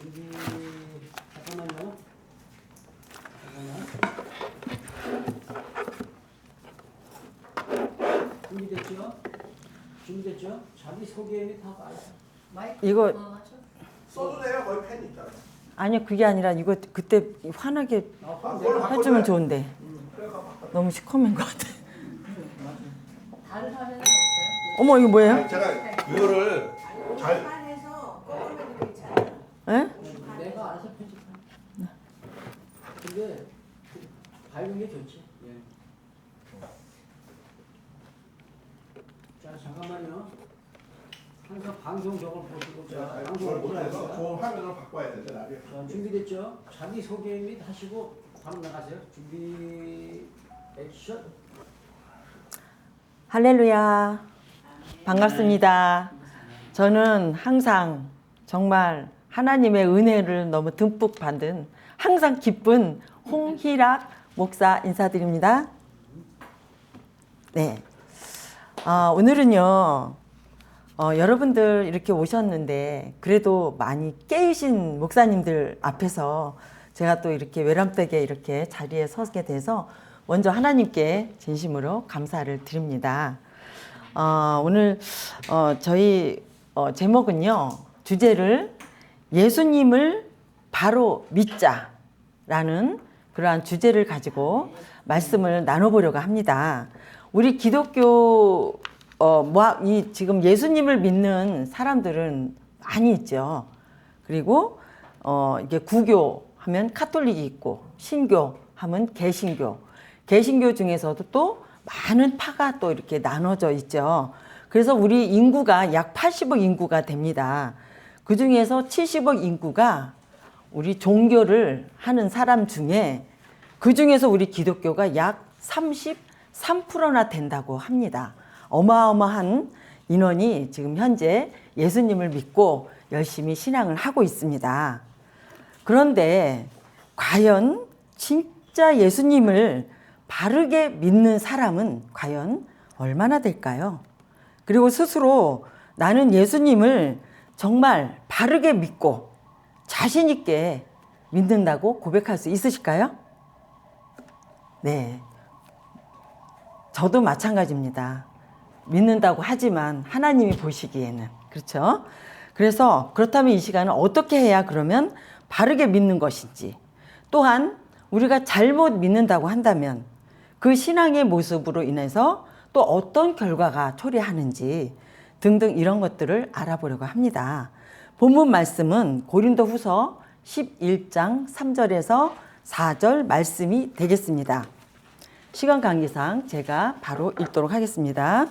준비. 잠깐만요. 잠깐만. 준비됐죠? 준비됐죠? 자기 소개 및 다 마이크. 이거 써도 돼요. 거기 펜 있잖아. 아니요 그게 아니라 이거 그때 환하게 해주면 좋은데 너무 시커먼 것 같아. 다른 화면은 없어요? 어머 이거 뭐예요? 제가 이거를 잘 판에서 꺼내면 괜찮아요. 에? 내가 알아서 편집해. 근데 밝은 게 좋지. 예. 자 잠깐만요. 항상 방송 저걸 보시고 자 그걸 방송을 못해서 보라니까. 저 화면을 바꿔야 되는데 나중에. 자, 준비됐죠? 자기 소개 및 하시고 바로 나가세요. 준비 액션. 할렐루야 반갑습니다. 저는 항상 정말 하나님의 은혜를 너무 듬뿍 받은 항상 기쁜 홍희락 목사 인사드립니다. 네, 오늘은요 여러분들 이렇게 오셨는데 그래도 많이 깨우신 목사님들 앞에서 제가 또 이렇게 외람되게 이렇게 자리에 서게 돼서 먼저 하나님께 진심으로 감사를 드립니다. 오늘 저희 제목은요 주제를 예수님을 바로 믿자라는 그러한 주제를 가지고 말씀을 나눠보려고 합니다. 우리 기독교 이 지금 예수님을 믿는 사람들은 많이 있죠. 그리고 이게 구교 하면 카톨릭이 있고 신교 하면 개신교, 개신교 중에서도 또 많은 파가 또 이렇게 나눠져 있죠. 그래서 우리 인구가 약 80억 인구가 됩니다. 그 중에서 70억 인구가 우리 종교를 하는 사람 중에 그 중에서 우리 기독교가 약 33%나 된다고 합니다. 어마어마한 인원이 지금 현재 예수님을 믿고 열심히 신앙을 하고 있습니다. 그런데 과연 진짜 예수님을 바르게 믿는 사람은 과연 얼마나 될까요? 그리고 스스로 나는 예수님을 정말 바르게 믿고 자신 있게 믿는다고 고백할 수 있으실까요? 네. 저도 마찬가지입니다. 믿는다고 하지만 하나님이 보시기에는 그렇죠? 그래서 그렇다면 이 시간은 어떻게 해야 그러면 바르게 믿는 것인지, 또한 우리가 잘못 믿는다고 한다면 그 신앙의 모습으로 인해서 또 어떤 결과가 초래하는지 등등 이런 것들을 알아보려고 합니다. 본문 말씀은 고린도후서 11장 3절에서 4절 말씀이 되겠습니다. 시간 관계상 제가 바로 읽도록 하겠습니다.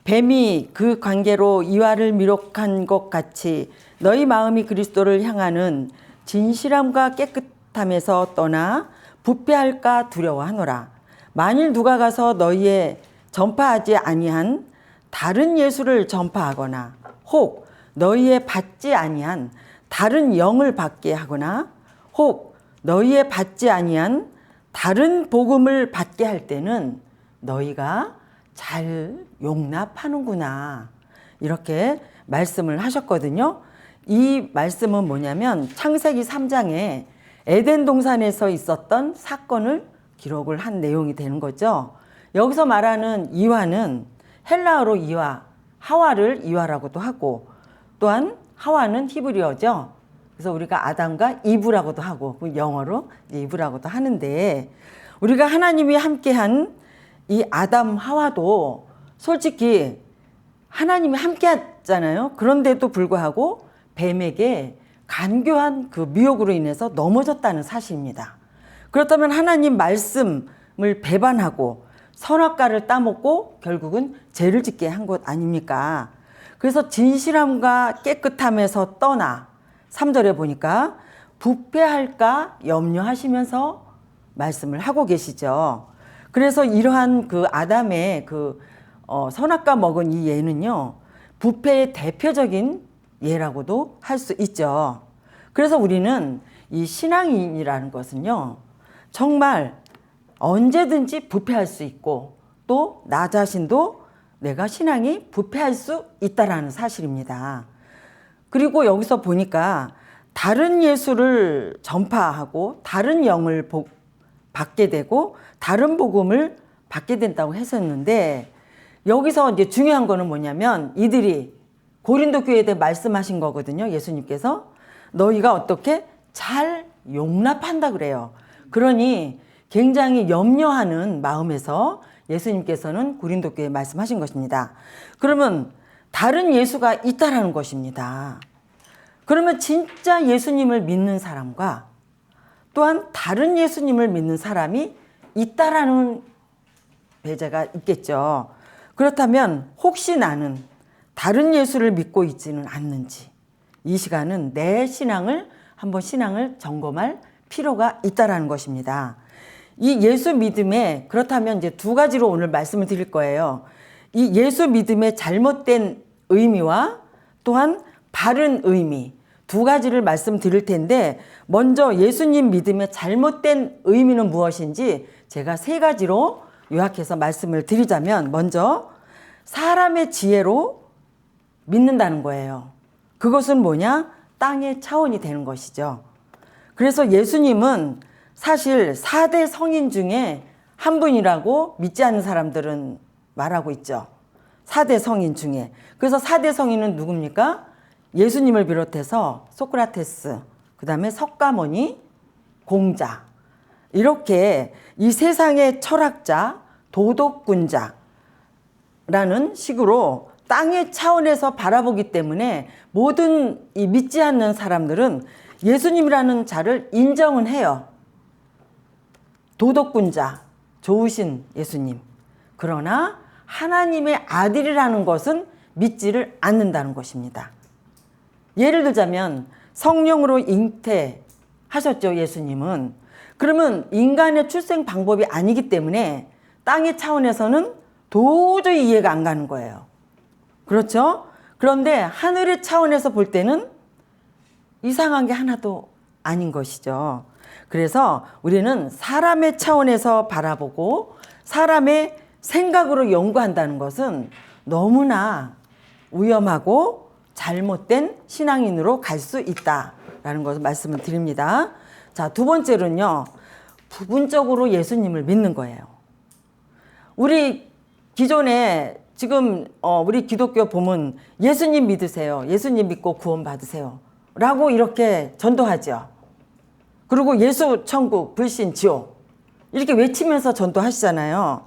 뱀이 그 관계로 이와를 미혹한 것 같이 너희 마음이 그리스도를 향하는 진실함과 깨끗함에서 떠나 부패할까 두려워하노라. 만일 누가 가서 너희의 전파하지 아니한 다른 예수를 전파하거나 혹 너희의 받지 아니한 다른 영을 받게 하거나 혹 너희의 받지 아니한 다른 복음을 받게 할 때는 너희가 잘 용납하는구나 이렇게 말씀을 하셨거든요. 이 말씀은 뭐냐면 창세기 3장에 에덴 동산에서 있었던 사건을 기록을 한 내용이 되는 거죠. 여기서 말하는 이화는 헬라어로 이화, 하와를 이화라고도 하고 또한 하와는 히브리어죠. 그래서 우리가 아담과 이브라고도 하고 영어로 이브라고도 하는데 우리가 하나님이 함께한 이 아담 하와도 솔직히 하나님이 함께 했잖아요. 그런데도 불구하고 뱀에게 간교한 그 미혹으로 인해서 넘어졌다는 사실입니다. 그렇다면 하나님 말씀을 배반하고 선악과를 따먹고 결국은 죄를 짓게 한 것 아닙니까? 그래서 진실함과 깨끗함에서 떠나 3절에 보니까 부패할까 염려하시면서 말씀을 하고 계시죠. 그래서 이러한 그 아담의 그 선악과 먹은 이 예는요, 부패의 대표적인 예라고도 할 수 있죠. 그래서 우리는 이 신앙인이라는 것은요, 정말 언제든지 부패할 수 있고 또 나 자신도 내가 신앙이 부패할 수 있다라는 사실입니다. 그리고 여기서 보니까 다른 예수를 전파하고 다른 영을 받게 되고 다른 복음을 받게 된다고 했었는데 여기서 이제 중요한 거는 뭐냐면 이들이 고린도 교회에 대해 말씀하신 거거든요. 예수님께서 너희가 어떻게 잘 용납한다 그래요. 그러니 굉장히 염려하는 마음에서 예수님께서는 고린도 교회에 말씀하신 것입니다. 그러면 다른 예수가 있다라는 것입니다. 그러면 진짜 예수님을 믿는 사람과 또한 다른 예수님을 믿는 사람이 있다라는 배제가 있겠죠. 그렇다면 혹시 나는 다른 예수를 믿고 있지는 않는지 이 시간은 내 신앙을 한번 점검할 필요가 있다라는 것입니다. 이 예수 믿음에 그렇다면 이제 두 가지로 오늘 말씀을 드릴 거예요. 이 예수 믿음의 잘못된 의미와 또한 바른 의미 두 가지를 말씀드릴 텐데 먼저 예수님 믿음의 잘못된 의미는 무엇인지 제가 세 가지로 요약해서 말씀을 드리자면 먼저 사람의 지혜로 믿는다는 거예요. 그것은 뭐냐? 땅의 차원이 되는 것이죠. 그래서 예수님은 사실 4대 성인 중에 한 분이라고 믿지 않는 사람들은 말하고 있죠. 4대 성인 중에. 그래서 4대 성인은 누굽니까? 예수님을 비롯해서 소크라테스, 그 다음에 석가모니, 공자 이렇게 이 세상의 철학자, 도덕군자라는 식으로 땅의 차원에서 바라보기 때문에 모든 이 믿지 않는 사람들은 예수님이라는 자를 인정은 해요. 도덕군자, 좋으신 예수님. 그러나 하나님의 아들이라는 것은 믿지를 않는다는 것입니다. 예를 들자면 성령으로 잉태하셨죠, 예수님은. 그러면 인간의 출생 방법이 아니기 때문에 땅의 차원에서는 도저히 이해가 안 가는 거예요. 그렇죠? 그런데 하늘의 차원에서 볼 때는 이상한 게 하나도 아닌 것이죠. 그래서 우리는 사람의 차원에서 바라보고 사람의 생각으로 연구한다는 것은 너무나 위험하고 잘못된 신앙인으로 갈 수 있다라는 것을 말씀을 드립니다. 자, 두 번째로는요. 부분적으로 예수님을 믿는 거예요. 우리 기존에 지금 우리 기독교 보면 예수님 믿으세요. 예수님 믿고 구원 받으세요. 라고 이렇게 전도하죠. 그리고 예수 천국 불신 지옥 이렇게 외치면서 전도하시잖아요.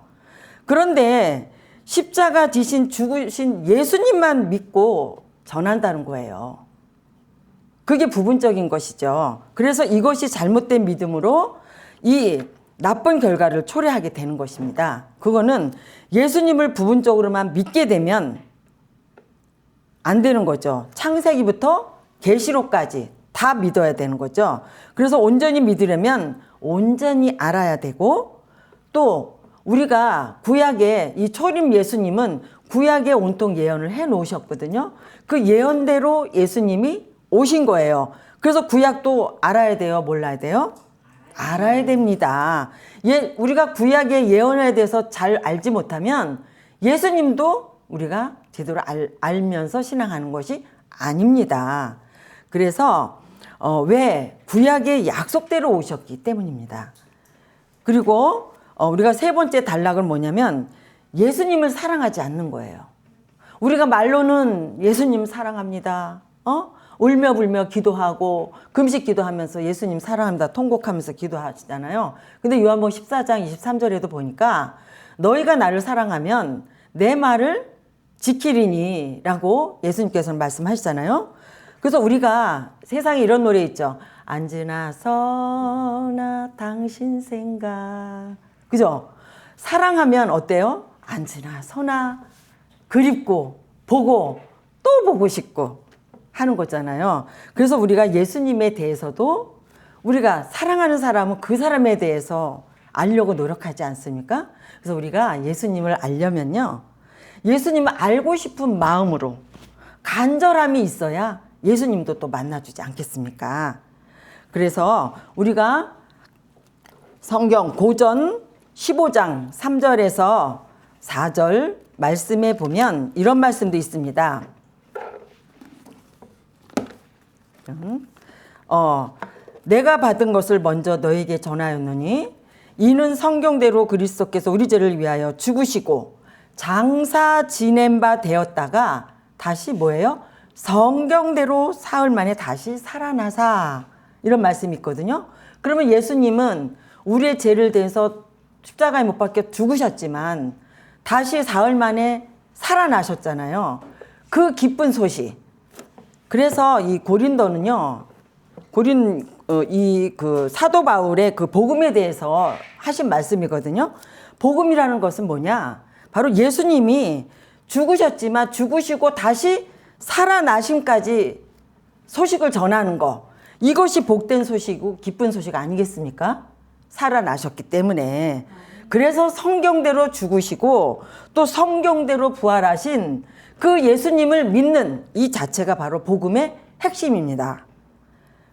그런데 십자가 지신 죽으신 예수님만 믿고 전한다는 거예요. 그게 부분적인 것이죠. 그래서 이것이 잘못된 믿음으로 이 나쁜 결과를 초래하게 되는 것입니다. 그거는 예수님을 부분적으로만 믿게 되면 안 되는 거죠. 창세기부터 계시록까지 다 믿어야 되는 거죠. 그래서 온전히 믿으려면 온전히 알아야 되고 또 우리가 구약에 이 초림 예수님은 구약에 온통 예언을 해 놓으셨거든요. 그 예언대로 예수님이 오신 거예요. 그래서 구약도 알아야 돼요? 몰라야 돼요? 알아야 됩니다. 우리가 구약의 예언에 대해서 잘 알지 못하면 예수님도 우리가 제대로 알면서 신앙하는 것이 아닙니다. 그래서 왜 구약의 약속대로 오셨기 때문입니다. 그리고 우리가 세 번째 단락은 뭐냐면 예수님을 사랑하지 않는 거예요. 우리가 말로는 예수님 사랑합니다. 울며 불며 기도하고 금식 기도하면서 예수님 사랑합니다. 통곡하면서 기도하시잖아요. 근데 요한복음 14장 23절에도 보니까 너희가 나를 사랑하면 내 말을 지키리니 라고 예수님께서는 말씀하시잖아요. 그래서 우리가 세상에 이런 노래 있죠. 앉으나 서나 당신 생각. 그죠? 사랑하면 어때요? 앉으나 서나 그립고 보고 또 보고 싶고 하는 거잖아요. 그래서 우리가 예수님에 대해서도 우리가 사랑하는 사람은 그 사람에 대해서 알려고 노력하지 않습니까? 그래서 우리가 예수님을 알려면요. 예수님을 알고 싶은 마음으로 간절함이 있어야 예수님도 또 만나주지 않겠습니까? 그래서 우리가 성경 고전 15장 3절에서 4절 말씀에 보면 이런 말씀도 있습니다. 내가 받은 것을 먼저 너에게 전하였느니 이는 성경대로 그리스도께서 우리 죄를 위하여 죽으시고 장사 지낸 바 되었다가 다시 뭐예요? 성경대로 사흘 만에 다시 살아나사, 이런 말씀이 있거든요. 그러면 예수님은 우리의 죄를 대해서 십자가에 못 박혀 죽으셨지만 다시 사흘 만에 살아나셨잖아요. 그 기쁜 소식. 그래서 이 고린도는요, 그 사도 바울의 그 복음에 대해서 하신 말씀이거든요. 복음이라는 것은 뭐냐? 바로 예수님이 죽으셨지만 죽으시고 다시 살아나심까지 소식을 전하는 거. 이것이 복된 소식이고 기쁜 소식 아니겠습니까? 살아나셨기 때문에. 그래서 성경대로 죽으시고 또 성경대로 부활하신 그 예수님을 믿는 이 자체가 바로 복음의 핵심입니다.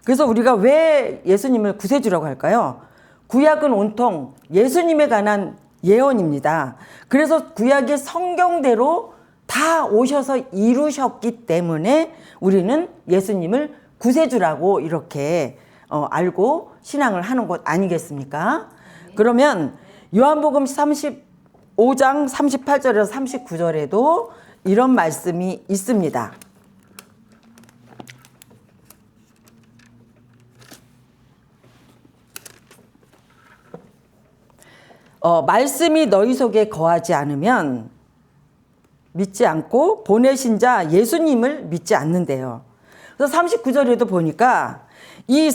그래서 우리가 왜 예수님을 구세주라고 할까요? 구약은 온통 예수님에 관한 예언입니다. 그래서 구약의 성경대로 다 오셔서 이루셨기 때문에 우리는 예수님을 구세주라고 이렇게 알고 신앙을 하는 것 아니겠습니까? 그러면 요한복음 35장 38절에서 39절에도 이런 말씀이 있습니다. 말씀이 너희 속에 거하지 않으면 믿지 않고 보내신 자 예수님을 믿지 않는데요. 그래서 39절에도 보니까 이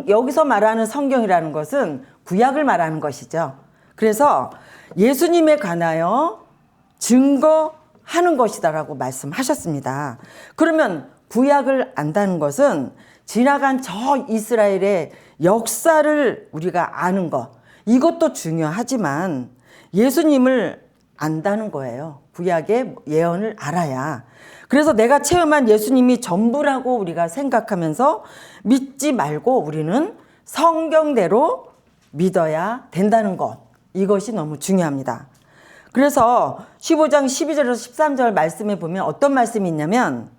여기서 말하는 성경이라는 것은 구약을 말하는 것이죠. 그래서 예수님에 관하여 증거하는 것이다라고 말씀하셨습니다. 그러면 구약을 안다는 것은 지나간 저 이스라엘의 역사를 우리가 아는 것, 이것도 중요하지만 예수님을 안다는 거예요. 구약의 예언을 알아야. 그래서 내가 체험한 예수님이 전부라고 우리가 생각하면서 믿지 말고 우리는 성경대로 믿어야 된다는 것. 이것이 너무 중요합니다. 그래서 15장 12절에서 13절 말씀에 보면 어떤 말씀이 있냐면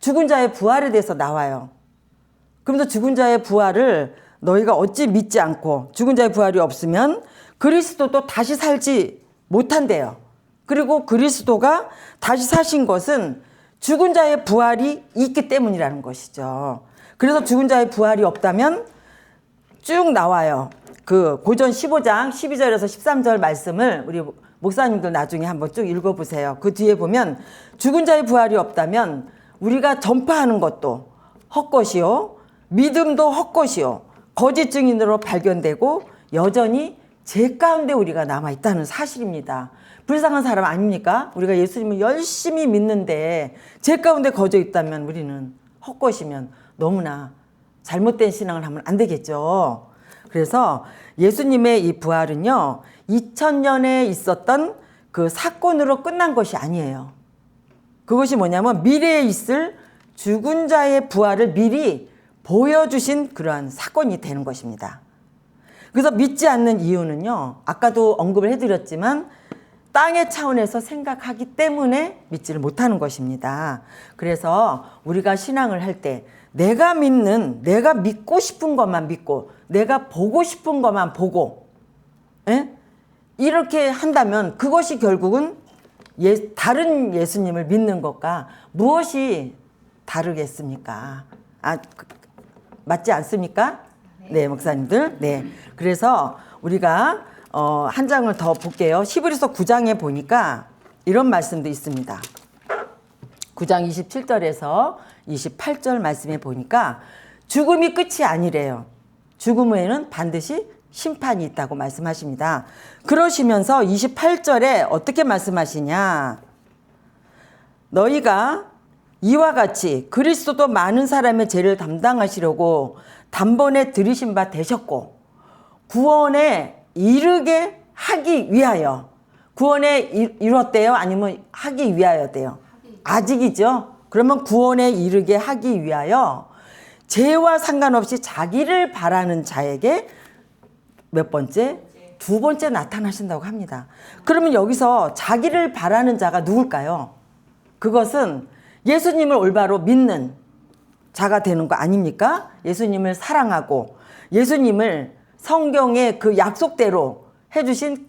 죽은 자의 부활에 대해서 나와요. 그러면서 죽은 자의 부활을 너희가 어찌 믿지 않고 죽은 자의 부활이 없으면 그리스도도 다시 살지 못한대요. 그리고 그리스도가 다시 사신 것은 죽은 자의 부활이 있기 때문이라는 것이죠. 그래서 죽은 자의 부활이 없다면 쭉 나와요. 그 고전 15장 12절에서 13절 말씀을 우리 목사님들 나중에 한번 쭉 읽어보세요. 그 뒤에 보면 죽은 자의 부활이 없다면 우리가 전파하는 것도 헛것이요, 믿음도 헛것이요, 거짓 증인으로 발견되고 여전히 죄 가운데 우리가 남아있다는 사실입니다. 불쌍한 사람 아닙니까? 우리가 예수님을 열심히 믿는데 죄 가운데 거져 있다면 우리는 헛것이면 너무나 잘못된 신앙을 하면 안 되겠죠. 그래서 예수님의 이 부활은요, 2000년에 있었던 그 사건으로 끝난 것이 아니에요. 그것이 뭐냐면 미래에 있을 죽은 자의 부활을 미리 보여주신 그러한 사건이 되는 것입니다. 그래서 믿지 않는 이유는요, 아까도 언급을 해드렸지만 땅의 차원에서 생각하기 때문에 믿지를 못하는 것입니다. 그래서 우리가 신앙을 할 때 내가 믿고 싶은 것만 믿고 내가 보고 싶은 것만 보고, 이렇게 한다면 그것이 결국은 다른 예수님을 믿는 것과 무엇이 다르겠습니까? 맞지 않습니까? 네, 목사님들. 네. 그래서 우리가 한 장을 더 볼게요. 히브리서 9장에 보니까 이런 말씀도 있습니다. 9장 27절에서 28절 말씀에 보니까 죽음이 끝이 아니래요. 죽음 후에는 반드시 심판이 있다고 말씀하십니다. 그러시면서 28절에 어떻게 말씀하시냐? 너희가 이와 같이 그리스도도 많은 사람의 죄를 담당하시려고 단번에 들이신 바 되셨고 구원에 이르게 하기 위하여, 구원에 이뤘대요? 아니면 하기 위하여대요? 아직이죠. 그러면 구원에 이르게 하기 위하여 죄와 상관없이 자기를 바라는 자에게 몇 번째? 두 번째 나타나신다고 합니다. 그러면 여기서 자기를 바라는 자가 누굴까요? 그것은 예수님을 올바로 믿는 자가 되는 거 아닙니까? 예수님을 사랑하고 예수님을 성경의 그 약속대로 해주신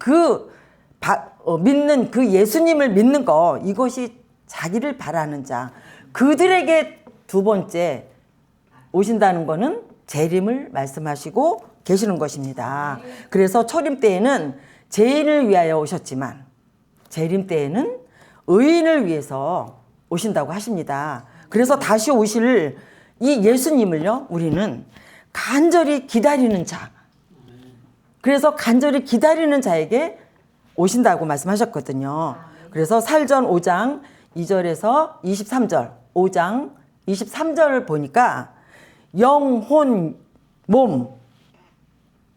믿는 그 예수님을 믿는 거, 이것이 자기를 바라는 자, 그들에게 두 번째 오신다는 거는 재림을 말씀하시고 계시는 것입니다. 그래서 초림 때에는 죄인을 위하여 오셨지만 재림 때에는 의인을 위해서 오신다고 하십니다. 그래서 다시 오실 이 예수님을요, 우리는 간절히 기다리는 자, 그래서 간절히 기다리는 자에게 오신다고 말씀하셨거든요. 그래서 살전 5장 2절에서 23절, 5장 23절을 보니까 영혼, 몸,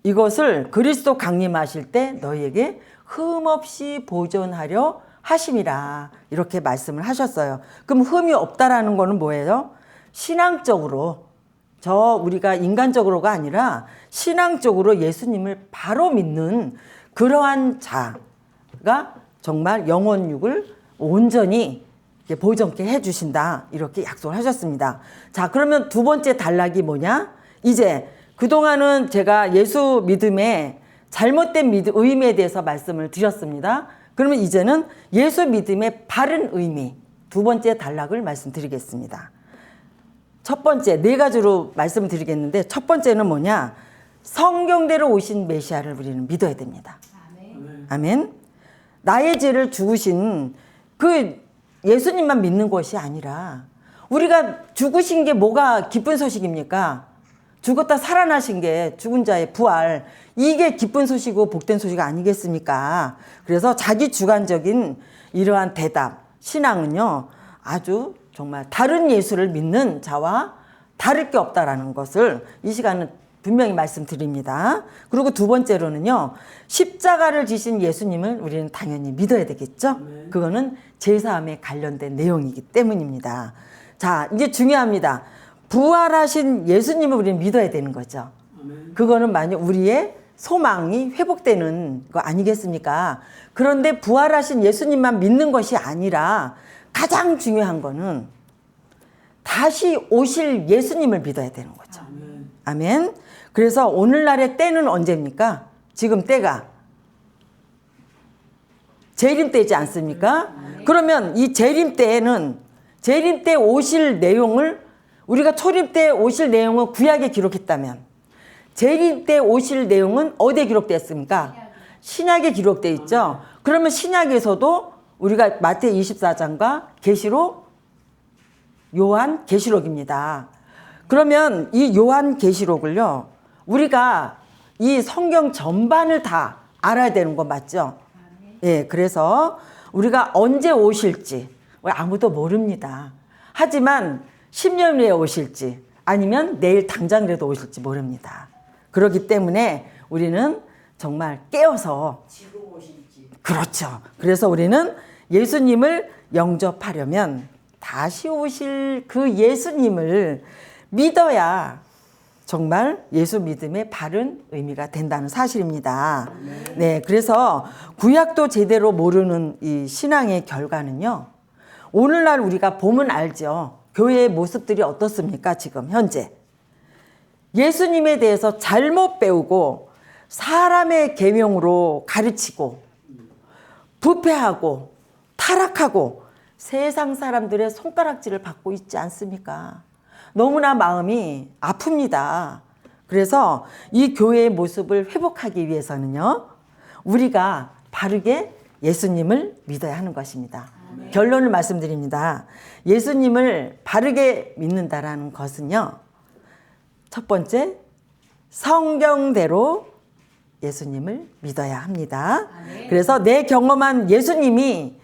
이것을 그리스도 강림하실 때 너희에게 흠없이 보존하려 하심이라, 이렇게 말씀을 하셨어요. 그럼 흠이 없다라는 거는 뭐예요? 신앙적으로, 우리가 인간적으로가 아니라 신앙적으로 예수님을 바로 믿는 그러한 자가 정말 영혼육을 온전히 보존케 해주신다, 이렇게 약속을 하셨습니다. 자, 그러면 두 번째 단락이 뭐냐? 이제 그동안은 제가 예수 믿음의 잘못된 의미에 대해서 말씀을 드렸습니다. 그러면 이제는 예수 믿음의 바른 의미, 두 번째 단락을 말씀드리겠습니다. 첫 번째, 네 가지로 말씀드리겠는데, 첫 번째는 뭐냐? 성경대로 오신 메시아를 우리는 믿어야 됩니다. 아멘. 나의 죄를 죽으신 그 예수님만 믿는 것이 아니라, 우리가 죽으신 게 뭐가 기쁜 소식입니까? 죽었다 살아나신 게, 죽은 자의 부활, 이게 기쁜 소식이고 복된 소식 아니겠습니까? 그래서 자기 주관적인 이러한 대답, 신앙은요, 아주 정말 다른 예수를 믿는 자와 다를 게 없다라는 것을 이 시간은 분명히 말씀드립니다. 그리고 두 번째로는요, 십자가를 지신 예수님을 우리는 당연히 믿어야 되겠죠? 그거는 제사함에 관련된 내용이기 때문입니다. 자, 이제 중요합니다. 부활하신 예수님을 우리는 믿어야 되는 거죠. 그거는 만약 우리의 소망이 회복되는 거 아니겠습니까? 그런데 부활하신 예수님만 믿는 것이 아니라 가장 중요한 거는 다시 오실 예수님을 믿어야 되는 거죠. 아멘. 그래서 오늘날의 때는 언제입니까? 지금 때가 재림 때지 않습니까? 그러면 이 재림 때에는 재림 때 오실 내용을, 우리가 초림 때 오실 내용은 구약에 기록했다면 재림 때 오실 내용은 어디에 기록되었습니까? 신약에 기록되어 있죠. 그러면 신약에서도 우리가 마태복음 24장과 계시록, 요한 계시록입니다. 그러면 이 요한 계시록을요, 우리가 이 성경 전반을 다 알아야 되는 거 맞죠? 예, 그래서 우리가 언제 오실지 아무도 모릅니다. 하지만 10년 후에 오실지 아니면 내일 당장이라도 오실지 모릅니다. 그렇기 때문에 우리는 정말 깨어서, 그렇죠. 그래서 우리는 예수님을 영접하려면 다시 오실 그 예수님을 믿어야 정말 예수 믿음의 바른 의미가 된다는 사실입니다. 네, 그래서 구약도 제대로 모르는 이 신앙의 결과는요, 오늘날 우리가 보면 알죠. 교회의 모습들이 어떻습니까? 지금 현재 예수님에 대해서 잘못 배우고 사람의 계명으로 가르치고 부패하고 타락하고 세상 사람들의 손가락질을 받고 있지 않습니까? 너무나 마음이 아픕니다. 그래서 이 교회의 모습을 회복하기 위해서는요, 우리가 바르게 예수님을 믿어야 하는 것입니다. 결론을 말씀드립니다. 예수님을 바르게 믿는다라는 것은요, 첫 번째, 성경대로 예수님을 믿어야 합니다. 그래서 내 경험한 예수님이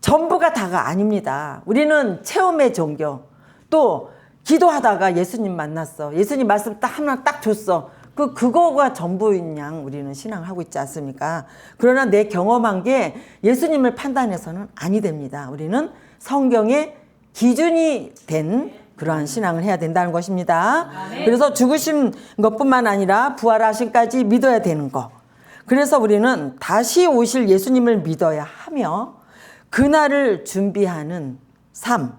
전부가 다가 아닙니다. 우리는 체험의 종교, 또 기도하다가 예수님 만났어, 예수님 말씀 딱 하나 딱 줬어, 그거가 전부인 양 우리는 신앙하고 있지 않습니까? 그러나 내 경험한 게 예수님을 판단해서는 아니 됩니다. 우리는 성경의 기준이 된 그러한 신앙을 해야 된다는 것입니다. 그래서 죽으신 것뿐만 아니라 부활하신까지 믿어야 되는 것. 그래서 우리는 다시 오실 예수님을 믿어야 하며 그날을 준비하는 삶,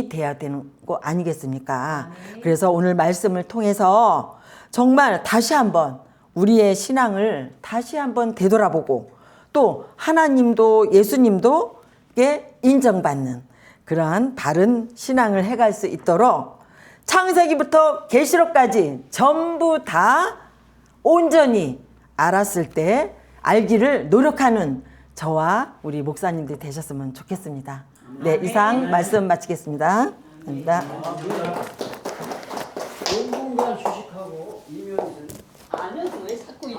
돼야 되는 거 아니겠습니까? 그래서 오늘 말씀을 통해서 정말 다시 한번 우리의 신앙을 다시 한번 되돌아보고 또 하나님도 예수님도 인정받는 그러한 바른 신앙을 해갈 수 있도록 창세기부터 계시록까지 전부 다 온전히 알았을 때 알기를 노력하는 저와 우리 목사님들이 되셨으면 좋겠습니다. 네, 이상 말씀 마치겠습니다. 감사합니다. 아, 뭐야? 공공간 주식하고 이면수 아는 왜 자꾸